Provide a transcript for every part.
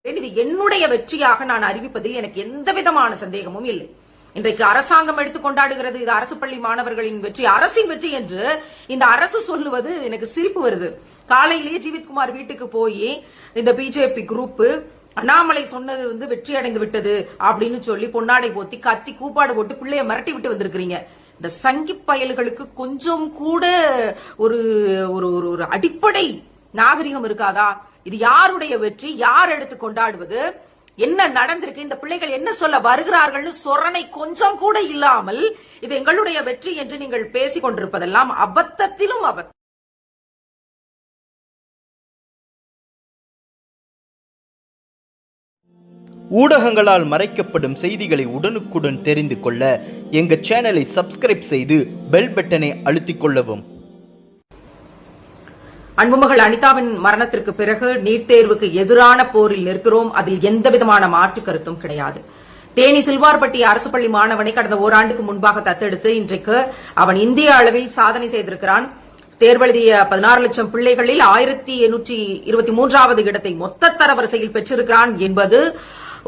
இது என்னுடைய வெற்றியாக நான் அறிவிப்பதில் எனக்கு எந்த விதமான சந்தேகமும் இல்லை. இன்றைக்கு அரசாங்கம் எடுத்து கொண்டாடுகிறது இது அரசு பள்ளி மாணவர்களின் வெற்றி, அரசின் வெற்றி என்று இந்த அரசு சொல்லுவது எனக்கு சிரிப்பு வருது. காலையிலேயே ஜீவித்குமார் வீட்டுக்கு போய் இந்த பிஜேபி குரூப் அண்ணாமலை சொன்னது வெற்றி அடைந்து விட்டது அப்படின்னு சொல்லி பொன்னாடை போத்தி கத்தி கூப்பாடு போட்டு பிள்ளைய மிரட்டி விட்டு வந்திருக்கிறீங்க. இந்த சங்கி பயல்களுக்கு கொஞ்சம் கூட ஒரு ஒரு அடிப்படை நாகரிகம் இருக்காதா? இது யாருடைய வெற்றி? யார் எடுத்து கொண்டாடுவது? என்ன நடந்திருக்கு? இந்த பிள்ளைகள் என்ன சொல்ல வருகிறார்கள்? சொரணை கொஞ்சம் கூட இல்லாமல் இது எங்களுடைய வெற்றி என்று நீங்கள் பேசிக் கொண்டிருப்பதெல்லாம் அபத்தத்திலும் அபத்தம். ஊடகங்களால் மறைக்கப்படும் செய்திகளை உடனுக்குடன் தெரிந்து கொள்ள எங்க சேனலை சப்ஸ்கிரைப் செய்து பெல் பட்டனை அழுத்திக் கொள்ளவும். அன்புமகள் அனிதாவின் மரணத்திற்கு பிறகு நீட் தேர்வுக்கு எதிரான போரில் நிற்கிறோம். அதில் எந்த விதமான மாற்று கருத்தும் கிடையாது. தேனி சில்வார்பட்டி அரசு பள்ளி மாணவனை கடந்த ஓராண்டுக்கு முன்பாக தத்தெடுத்து இன்றைக்கு அவன் இந்திய அளவில் சாதனை செய்திருக்கிறான். தேர்வெழுதிய 16 லட்சம் பிள்ளைகளில் 1823வது இடத்தை மொத்த தரவரிசையில் பெற்றிருக்கிறான் என்பது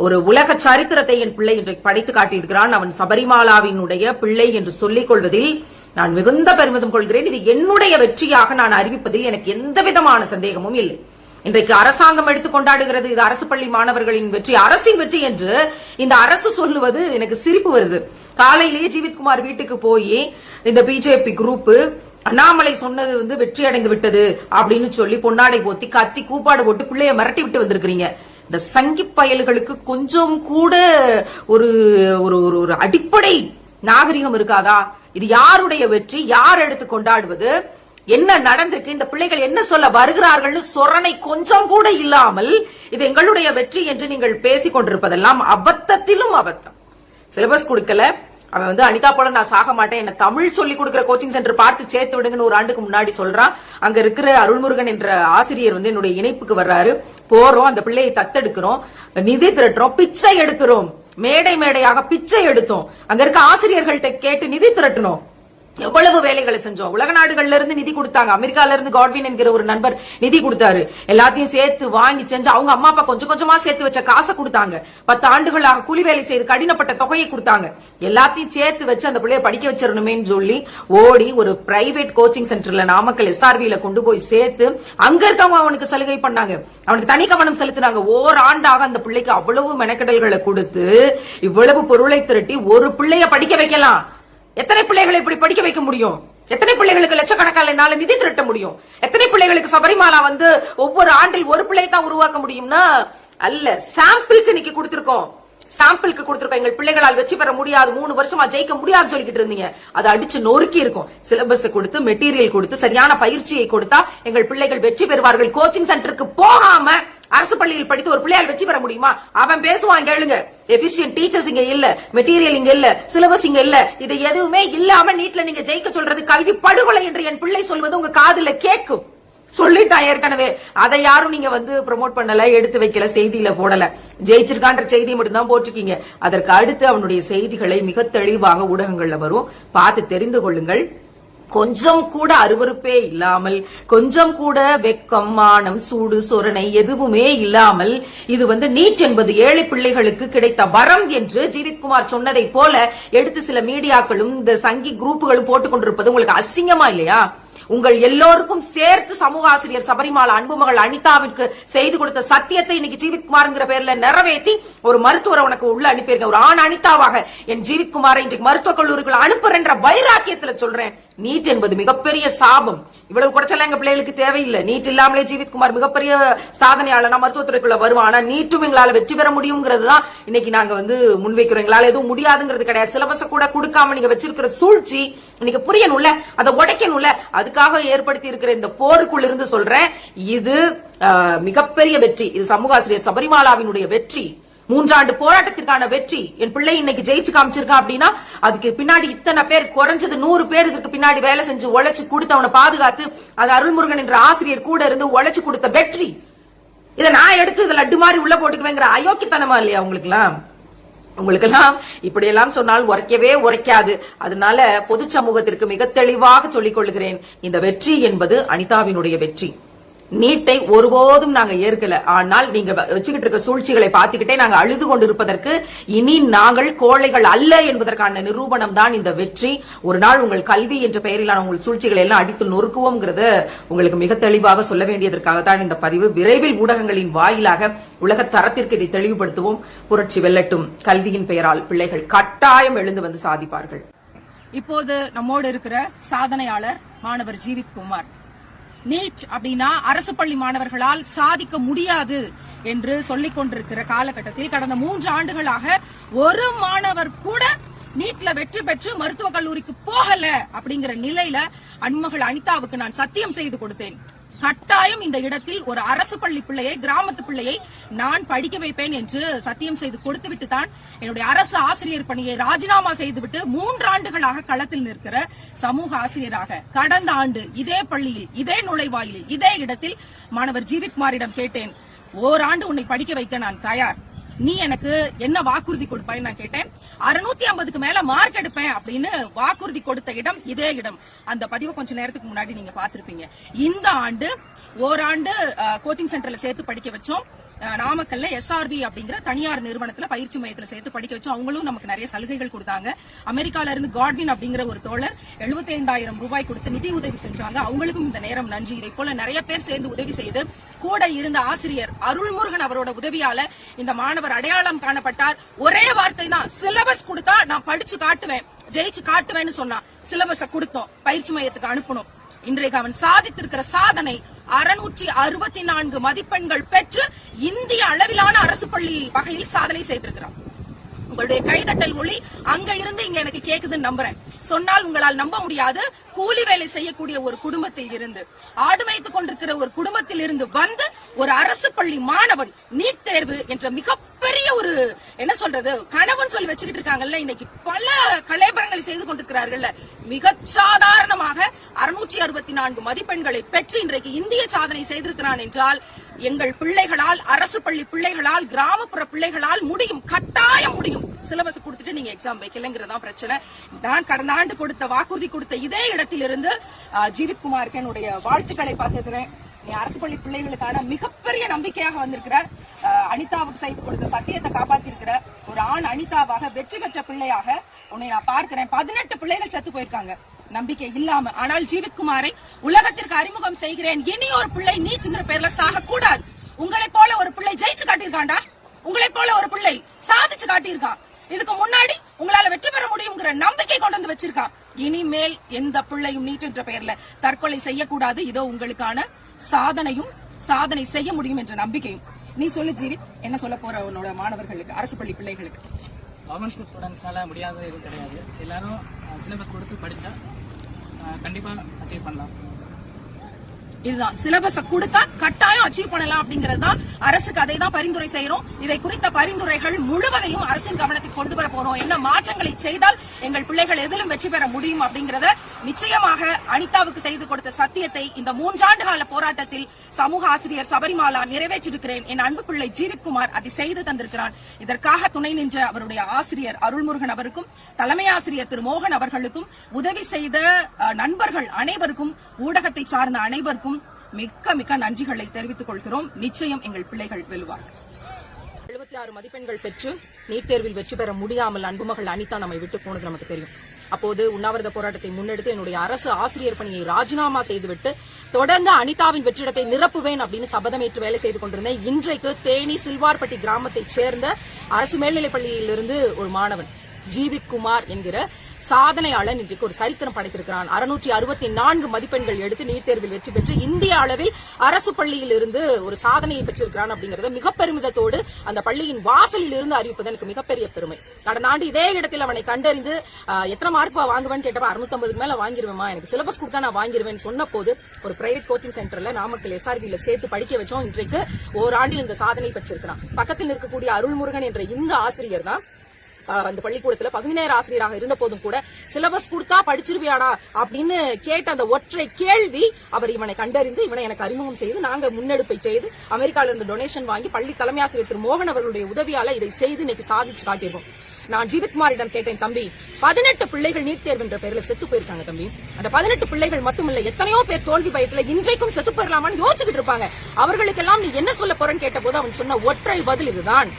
ஒரு உலக சரித்திரத்தை என் பிள்ளை இன்றைக்கு படித்து காட்டியிருக்கிறான். அவன் சபரிமாலாவினுடைய பிள்ளை என்று சொல்லிக் கொள்வதில் நான் மிகுந்த பெருமிதம் கொள்கிறேன். இது என்னுடைய வெற்றியாக நான் அறிவிப்பதில் எனக்கு எந்த விதமான சந்தேகமும் இல்லை. இன்றைக்கு அரசாங்கம் எடுத்து கொண்டாடுகிறது இது அரசு பள்ளி மாணவர்களின் வெற்றி, அரசின் வெற்றி என்று இந்த அரசு சொல்லுவது எனக்கு சிரிப்பு வருது. காலையிலேயே ஜீவித்குமார் வீட்டுக்கு போய் இந்த பிஜேபி குரூப் அண்ணாமலை சொன்னது வெற்றி அடைந்து விட்டது அப்படின்னு சொல்லி பொன்னாடை போத்தி கத்தி கூப்பாடு போட்டு பிள்ளைய மிரட்டி விட்டு வந்திருக்கிறீங்க. இந்த சங்கி பயல்களுக்கு கொஞ்சம் கூட ஒரு ஒரு அடிப்படை நாகரிகம் இருக்காதா? இது யாருடைய வெற்றி? யார் எடுத்து கொண்டாடுவது? என்ன நடந்திருக்கு? இந்த பிள்ளைகள் என்ன சொல்ல வருகிறார்கள்? சொரணை கொஞ்சம் கூட இல்லாமல் இது எங்களுடைய வெற்றி என்று நீங்கள் பேசிக் கொண்டிருப்பதெல்லாம் அபத்தத்திலும் அபத்தம். சிலபஸ் கொடுக்கல, அவன் அனிதா போல நான் சாக மாட்டேன், என்ன தமிழ் சொல்லிக் கொடுக்கிற கோச்சிங் சென்டர் பார்த்து சேர்த்து விடுங்கன்னு ஒரு ஆண்டுக்கு முன்னாடி சொல்றான். அங்க இருக்கிற அருள்முருகன் என்ற ஆசிரியர் என்னுடைய இணைப்புக்கு வர்றாரு. போறோம், அந்த பிள்ளையை தத்தெடுக்கிறோம், நிதி திரட்டுறோம், பிச்சை எடுக்கிறோம், மேடை மேடையாக பிச்சை எடுத்தோம், அங்க இருக்க ஆசிரியர்கள்ட்ட கேட்டு நிதி திரட்டணும். எவ்வளவு வேலைகளை செஞ்சோம். உலக நாடுகள்ல இருந்து நிதி கொடுத்தாங்க. அமெரிக்கால இருந்து காட்வின் என்கிற ஒரு நண்பர் நிதி கொடுத்தாரு. எல்லாத்தையும் சேர்த்து வாங்கி செஞ்சு அவங்க அம்மா அப்பா கொஞ்சம் கொஞ்சமா சேர்த்து வச்ச காசை கொடுத்தாங்க. 10 ஆண்டுகளாக கூலி வேலை செய்து கடினப்பட்ட தொகையை கொடுத்தாங்க. எல்லாத்தையும் சேர்த்து வச்சு அந்த பிள்ளைய படிக்க வச்சிடணுமேன்னு சொல்லி ஓடி ஒரு பிரைவேட் கோச்சிங் சென்டர்ல நாமக்கல் SRV கொண்டு போய் சேர்த்து அங்க இருக்கவங்க அவனுக்கு சலுகை பண்ணாங்க, அவனுக்கு தனி கவனம் செலுத்தினாங்க. ஓராண்டாக அந்த பிள்ளைக்கு அவ்வளவு மெனக்கடல்களை கொடுத்து இவ்வளவு பொருளை திரட்டி ஒரு பிள்ளைய படிக்க வைக்கலாம். எத்தனை பிள்ளைகளை இப்படி படிக்க வைக்க முடியும்? எத்தனை பிள்ளைகளுக்கு லட்சக்கணக்கான என்னால நிதி திரட்ட முடியும்? எத்தனை பிள்ளைகளுக்கு சபரிமாலா ஒவ்வொரு ஆண்டில் ஒரு பிள்ளை தான் உருவாக்க முடியும்னா அல்ல. சாம்பிளுக்கு இன்னைக்கு கொடுத்திருக்கோம், சாம்பிளுக்கு கொடுத்திருக்கோம். எங்கள் பிள்ளைகளால் வெற்றி பெற முடியாது, 3 வருஷமா ஜெயிக்க முடியாது சொல்லிக்கிட்டு இருந்தீங்க. அதை அடிச்சு நொறுக்கி இருக்கும். சிலபஸ் கொடுத்து, மெட்டீரியல் கொடுத்து, சரியான பயிற்சியை கொடுத்தா எங்கள் பிள்ளைகள் வெற்றி பெறுவார்கள். கோச்சிங் சென்டருக்கு போகாம அரசு பள்ளியில் படித்து ஒரு பிள்ளையால் வெற்றி பெற முடியுமா? அவன் பேசுவான் கேளுங்க. எஃபிஷியன்ட் டீச்சர்ஸ் இங்க இல்ல, மெட்டீரியல் இங்க இல்ல, சிலபஸ் இங்க இல்ல, இது எதுவுமே இல்லாம நீட்ல நீங்க ஜெயிக்க சொல்றது கல்வி படுகொலை என்று என் பிள்ளை சொல்வது உங்க காதுல கேட்கும். சொல்லிட்டான் ஏற்கனவே. அதை யாரும் நீங்க ப்ரமோட் பண்ணல, எடுத்து வைக்கல, செய்தியில போடல. ஜெயிச்சிருக்கான்ற செய்தியை மட்டும்தான் போட்டிருக்கீங்க. அதற்கு அடுத்து அவனுடைய செய்திகளை மிக தெளிவாக ஊடகங்கள்ல வரும், பார்த்து தெரிந்து கொள்ளுங்கள். கொஞ்சம் கூட அருவருப்பே இல்லாமல், கொஞ்சம் கூட வெக்கம், மானம், சூடு, சொரணை எதுவுமே இல்லாமல் இது நீட் என்பது ஏழை பிள்ளைகளுக்கு கிடைத்த வரம் என்று ஜீவித்குமார் சொன்னதை போல எடுத்து சில மீடியாக்களும் இந்த சங்கி குரூப்புகளும் போட்டுக் கொண்டிருப்பது உங்களுக்கு அசிங்கமா இல்லையா? உங்கள் எல்லோருக்கும் சேர்த்து சமூக ஆசிரியர் சபரிமாலா அன்புமகள் அனிதாவிற்கு செய்து கொடுத்த சத்தியத்தை இன்னைக்கு ஜீவித்குமார்ங்கிற பேர்ல நிறைவேற்றி ஒரு மருத்துவரை உனக்கு உள்ள அனுப்பியிருக்க. ஒரு ஆண் அனிதாவாக என் ஜீவித்குமாரை இன்றைக்கு மருத்துவக் கல்லூரிகள் அனுப்புறன்ற வைராக்கியத்துல சொல்றேன். நீட் என்பது மிகப்பெரிய சாபம். இவ்வளவு குறைச்சல எங்க பிள்ளைகளுக்கு தேவையில்லை. நீட் இல்லாமலே ஜீவித்குமார் மிகப்பெரிய சாதனையாளனா மருத்துவத்துறைக்குள்ள வருவான். ஆனா நீட்டும் எங்களால வெற்றி பெற முடியுங்கிறது தான் இன்னைக்கு நாங்க முன்வைக்கிறோம். எங்களால எதுவும் முடியாதுங்கிறது கிடையாது. சிலபஸ கூட கொடுக்காம நீங்க வச்சிருக்கிற சூழ்ச்சி இன்னைக்கு புரியணும்ல, அதை உடைக்கணும்ல. அதுக்காக ஏற்படுத்தி இருக்கிற இந்த போருக்குள் இருந்து சொல்றேன், இது மிகப்பெரிய வெற்றி. இது சமூக ஆசிரியர் சபரிமாலாவினுடைய வெற்றி, 3 ஆண்டு போராட்டத்திற்கான வெற்றி. என் பிள்ளை இன்னைக்கு ஜெயிச்சு காமிச்சிருக்கான் அப்படின்னா அதுக்கு பின்னாடி இத்தனை பேர், குறைஞ்சது 100 பேர் இதுக்கு பின்னாடி வேலை செஞ்சு உழைச்சு கொடுத்து அவனை பாதுகாத்து, அது அருள்முருகன் என்ற ஆசிரியர் கூட இருந்து உழைச்சு கொடுத்த வெற்றி. இதை நான் எடுத்து இதுல லட்டு மாதிரி உள்ள போட்டுக்குவேங்கிற அயோக்கியத்தனமா இல்லையா உங்களுக்கெல்லாம்? உங்களுக்கெல்லாம் இப்படியெல்லாம் சொன்னால் உரைக்கவே உரைக்காது. அதனால பொது சமூகத்திற்கு மிக தெளிவாக சொல்லிக் கொள்கிறேன், இந்த வெற்றி என்பது அனிதாவினுடைய வெற்றி. நீட்டை ஒருபோதும் நாங்க ஏற்கல. ஆனால் நீங்க வச்சுக்கிட்டு இருக்க சூழ்ச்சிகளை பார்த்துக்கிட்டே நாங்க அழுது கொண்டிருப்பதற்கு இனி நாங்கள் கோழைகள் அல்ல என்பதற்கான நிரூபணம் தான் இந்த வெற்றி. ஒரு நாள் உங்கள் கல்வி என்ற பெயரிலான உங்கள் சூழ்ச்சிகளை எல்லாம் அடித்து நொறுக்குவோம்ங்கிறத உங்களுக்கு மிக தெளிவாக சொல்ல வேண்டியதற்காகத்தான் இந்த பதிவு. விரைவில் ஊடகங்களின் வாயிலாக உலக தரத்திற்கு இதை தெளிவுபடுத்துவோம். புரட்சி வெல்லட்டும். கல்வியின் பெயரால் பிள்ளைகள் கட்டாயம் எழுந்து வந்து சாதிப்பார்கள். இப்போது நம்மோடு இருக்கிற சாதனையாளர் மாணவர் ஜீவித் குமார். நீட் அப்படின்னா அரசு பள்ளி மாணவர்களால் சாதிக்க முடியாது என்று சொல்லிக் கொண்டிருக்கிற காலகட்டத்தில் கடந்த 3 ஆண்டுகளாக ஒரு மாணவர் கூட நீட்ல வெற்றி பெற்று மருத்துவக் கல்லூரிக்கு போகல அப்படிங்கிற நிலையில அன்மகள் அனிதாவுக்கு நான் சத்தியம் செய்து கொடுத்தேன். கட்டாயம் இந்த இடத்தில் ஒரு அரசு பள்ளி பிள்ளையை, கிராமத்து பிள்ளையை நான் படிக்க வைப்பேன் என்று சத்தியம் செய்து கொடுத்துவிட்டு தான் என்னுடைய அரசு ஆசிரியர் பணியை ராஜினாமா செய்துவிட்டு 3 ஆண்டுகளாக களத்தில் நிற்கிற சமூக ஆசிரியராக கடந்த ஆண்டு இதே பள்ளியில், இதே நுழைவாயிலில், இதே இடத்தில் மாணவர் ஜீவித்குமாரிடம் கேட்டேன், ஓராண்டு உன்னை படிக்க வைக்க நான் தயார், நீ எனக்கு என்ன வாக்குறுதி கொடுப்பாய் நான் கேட்டேன். 650க்கு மேல மார்க் எடுப்பேன் அப்படின்னு வாக்குறுதி கொடுத்த இடம் இதே இடம். அந்த பதிவு கொஞ்ச நேரத்துக்கு முன்னாடி நீங்க பாத்திருப்பீங்க. இந்த ஆண்டு ஓராண்டு கோச்சிங் சென்டர்ல சேர்த்து படிக்க வச்சோம். நாமக்கல்ல SRB அப்படிங்கிற தனியார் நிறுவனத்துல பயிற்சி மையத்துல சேர்த்து படிக்க வச்சோம். அவங்களும் நமக்கு நிறைய சலுகைகள் கொடுத்தாங்க. அமெரிக்கால இருந்து காட்வின் அப்படிங்கிற ஒரு தோழர் 75,000 ரூபாய் கொடுத்து நிதி உதவி செஞ்சாங்க. அவங்களுக்கும் இந்த நேரம் நன்றி. இதை போல நிறைய பேர் சேர்ந்து உதவி செய்து கூட இருந்த ஆசிரியர் அருள்முருகன் அவரோட உதவியால இந்த மாணவர் அடையாளம் காணப்பட்டார். ஒரே வார்த்தை தான், சிலபஸ் கொடுத்தா நான் படிச்சு காட்டுவேன், ஜெயிச்சு காட்டுவேன்னு சொன்னா சிலபஸ கொடுத்தோம், பயிற்சி மையத்துக்கு அனுப்பணும். இன்றைக்கு அவன் சாதித்திருக்கிற சாதனை 664 மதிப்பெண்கள் பெற்று இந்திய அளவிலான அரசு பள்ளி வகையில் சாதனை செய்திருக்கிறான். உங்களுடைய கைதட்டல் ஒளி அங்க இருந்து இங்க எனக்கு கேக்குதுன்னு நம்புறேன். சொன்னால் உங்களால் நம்ப முடியாது. கூலி வேலை செய்யக்கூடிய ஒரு குடும்பத்தில் இருந்து, ஆடு மேய்த்துக் கொண்டிருக்கிற ஒரு குடும்பத்தில் இருந்து வந்து ஒரு அரசு பள்ளி மாணவன் நீட் தேர்வு என்ற மிகப்பெரிய ஒரு என்ன சொல்றது கனவுன்னு சொல்லி வச்சுக்கிட்டு இருக்காங்கல்ல, இன்னைக்கு பல கலேபரங்களை செய்து கொண்டிருக்கிறார்கள். மிக சாதாரணமாக 664 மதிப்பெண்களை பெற்று இன்றைக்கு இந்திய சாதனை செய்திருக்கிறான் என்றால் எங்கள் பிள்ளைகளால், அரசு பள்ளி பிள்ளைகளால், கிராமப்புற பிள்ளைகளால் முடியும், கட்டாயம் முடியும். சிலபஸ் கொடுத்துட்டு நீங்க எக்ஸாம் வைக்கலங்கிறதா பிரச்சனை. நான் கடந்த ஆண்டு கொடுத்த வாக்குறுதி கொடுத்த இதே இடத்திலிருந்து ஜீவித்குமாருக்கு என்னுடைய வாழ்த்துக்களை பார்த்துக்கிறேன். நீ அரசு பள்ளி பிள்ளைகளுக்கான மிகப்பெரிய நம்பிக்கையாக வந்திருக்கிறார். அனிதாவுக்கு செய்து கொடுத்த சத்தியத்தை காப்பாத்திருக்கிற ஒரு ஆண் அனிதாவாக, வெற்றி பெற்ற பிள்ளையாக உன்னை நான் பார்க்கிறேன். 18 பிள்ளைகள் செத்து போயிருக்காங்க நம்பிக்கை இல்லாம. ஆனால் ஜீவித்குமாரை உலகத்திற்கு அறிமுகம் செய்கிறேன். இனி ஒரு பிள்ளை நீட்ங்கிற பேர்ல சாக கூடாது. உங்களை போல ஒரு பிள்ளை ஜெயிச்சு காட்டியிருக்காண்டா, உங்களை போல ஒரு பிள்ளை சாதிச்சு காட்டியிருக்கான். இதுக்கு முன்னாடி உங்களால வெற்றி பெற முடியுங்கிற நம்பிக்கை கொண்டு வந்து வச்சிருக்கான். இனிமேல் எந்த பிள்ளையும் நீட் என்ற பெயர்ல தற்கொலை செய்யக்கூடாது. இதோ உங்களுக்கான சாதனையும், சாதனை செய்ய முடியும் என்ற நம்பிக்கையும். நீ சொல்லு ஜீவித், என்ன சொல்ல போற உன்னோட மாணவர்களுக்கு, அரசு பள்ளி பிள்ளைகளுக்கு? கவர்மெண்ட் ஸ்கூல் ஸ்டூடெண்ட்ஸ்னால முடியாத எதுவும் கிடையாது. எல்லாரும் சிலபஸ் கொடுத்து படிச்சா கண்டிப்பா அச்சீவ் பண்ணலாம். இதுதான் சிலபஸ கொடுத்தா கட்டாயம் அச்சீவ் பண்ணலாம் அப்படிங்கறது தான் அரசுக்கு, அதை தான் பரிந்துரை செய்யறோம். இதை குறித்த பரிந்துரைகள் முழுவதையும் அரசின் கவனத்துக்கு கொண்டு வர போறோம். என்ன மாற்றங்களை செய்தால் எங்கள் பிள்ளைகள் எதிலும் வெற்றி பெற முடியும் அப்படிங்கறத நிச்சயமாக அனிதாவுக்கு செய்து கொடுத்த சத்தியத்தை இந்த 3 ஆண்டு கால போராட்டத்தில் சமூக ஆசிரியர் சபரிமாலா நிறைவேற்றிருக்கிறேன். என் அன்பு பிள்ளை ஜீவித்குமார் அதை செய்து தந்திருக்கிறான். இதற்காக துணை நின்ற அவருடைய ஆசிரியர் அருள்முருகன் அவருக்கும், தலைமை ஆசிரியர் திரு மோகன் அவர்களுக்கும், உதவி செய்த நண்பர்கள் அனைவருக்கும், ஊடகத்தை சார்ந்த அனைவருக்கும் மிக்க மிக்க நன்றிகளை தெரிவித்துக் கொள்கிறோம். நிச்சயம் எங்கள் பிள்ளைகள் வெல்வார்கள். 76 மதிப்பெண்கள் பெற்று நீட் தேர்வில் வெற்றி பெற முடியாமல் அன்புமகள் அனிதா நம்மை விட்டு போனது நமக்கு தெரியும். அப்போது உண்ணாவிரத போராட்டத்தை முன்னெடுத்து என்னுடைய அரசு ஆசிரியர் பணியை ராஜினாமா செய்துவிட்டு தொடர்ந்து அனிதாவின் வெற்றிடத்தை நிரப்புவேன் அப்படின்னு சபதமேற்று வேலை செய்து கொண்டிருந்தேன். இன்றைக்கு தேனி சில்வார்பட்டி கிராமத்தைச் சேர்ந்த அரசு மேல்நிலைப் பள்ளியிலிருந்து ஒரு மாணவன் ஜீவித்குமார் என்கிற சாதனையாளன் இன்றைக்கு ஒரு சரித்திரம் படைத்திருக்கிறான். 664 மதிப்பெண்கள் எடுத்து நீட் தேர்வில் வெற்றி பெற்று இந்திய அளவில் அரசு பள்ளியில் இருந்து ஒரு சாதனையை பெற்றிருக்கிறான். அப்படிங்கறத மிக பெருமிதத்தோடு அந்த பள்ளியின் வாசலில் இருந்து அறிவிப்பது எனக்கு மிகப்பெரிய பெருமை. கடந்த ஆண்டு இதே இடத்தில் அவனை கண்டறிந்து எத்தனை மார்க் வாங்குவேன்னு கேட்டப்ப 650க்கு மேல வாங்கிருவேமா, எனக்கு சிலபஸ் கொடுத்தா நான் வாங்கிருவேன் சொன்ன போது ஒரு பிரைவேட் கோச்சிங் சென்டர்ல நாமக்கல் SRB சேர்த்து படிக்க வச்சோம். இன்றைக்கு ஓராண்டில் இந்த சாதனை பெற்றிருக்கிறான். பக்கத்தில் இருக்கக்கூடிய அருள்முருகன் என்ற இந்த ஆசிரியர் தான் அந்த பள்ளிக்கூடத்துல பகுதி நேர ஆசிரியராக இருந்த போதும் கூட சிலபஸ் கொடுத்தா படிச்சிருவியாடா அப்படின்னு கேட்ட அந்த ஒற்றை கேள்வி அவர் இவனை கண்டறிந்து இவனை எனக்கு அறிமுகம் செய்து நாங்க முன்னெடுப்பை செய்து அமெரிக்கால இருந்து டொனேஷன் வாங்கி பள்ளி தலைமை ஆசிரியர் திரு மோகன் அவர்களுடைய உதவியால இதை செய்து இன்னைக்கு சாதிச்சு காட்டியிருக்கோம். நான் ஜீவித்குமாரிடம் கேட்டேன், தம்பி 18 பிள்ளைகள் நீட் தேர்வு என்ற பெயரில் செத்து போயிருக்காங்க தம்பி. அந்த 18 பிள்ளைகள் மட்டுமில்ல, எத்தனையோ பேர் தோல்வி பயத்துல இன்றைக்கும் செத்து போயிடலாமான்னு யோசிச்சுக்கிட்டு இருப்பாங்க. அவர்களுக்கெல்லாம் நீ என்ன சொல்ல போறேன்னு கேட்ட போது அவன் சொன்ன ஒற்றை பதில் இதுதான்: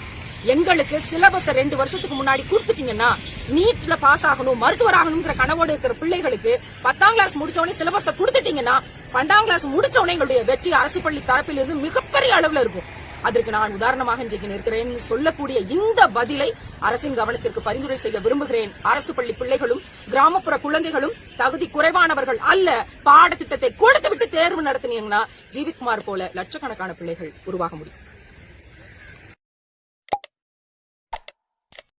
எங்களுக்கு சிலபஸ் 2 வருஷத்துக்கு முன்னாடி கொடுத்துட்டீங்கன்னா நீட்ல பாஸ் ஆகணும், மருத்துவர் ஆகணும்ங்கிற கனவோடு இருக்கிற பிள்ளைகளுக்கு 10ஆம் கிளாஸ் முடிச்சவனே சிலபஸ கொடுத்துட்டீங்கன்னா 12ஆம் கிளாஸ் முடிச்சவனே எங்களுடைய வெற்றி அரசு பள்ளி தரப்பில் இருந்து மிகப்பெரிய அளவுல இருக்கும். அதற்கு நான் உதாரணமாக இன்றைக்கு நிற்கிறேன் சொல்லக்கூடிய இந்த பதிலை அரசின் கவனத்திற்கு பரிந்துரை செய்ய விரும்புகிறேன். அரசு பள்ளி பிள்ளைகளும் கிராமப்புற குழந்தைகளும் தகுதி குறைவானவர்கள் அல்ல. பாடத்திட்டத்தை கொடுத்துவிட்டு தேர்வு நடத்தினீங்கன்னா ஜீவித்குமார் போல லட்சக்கணக்கான பிள்ளைகள் உருவாக முடியும்.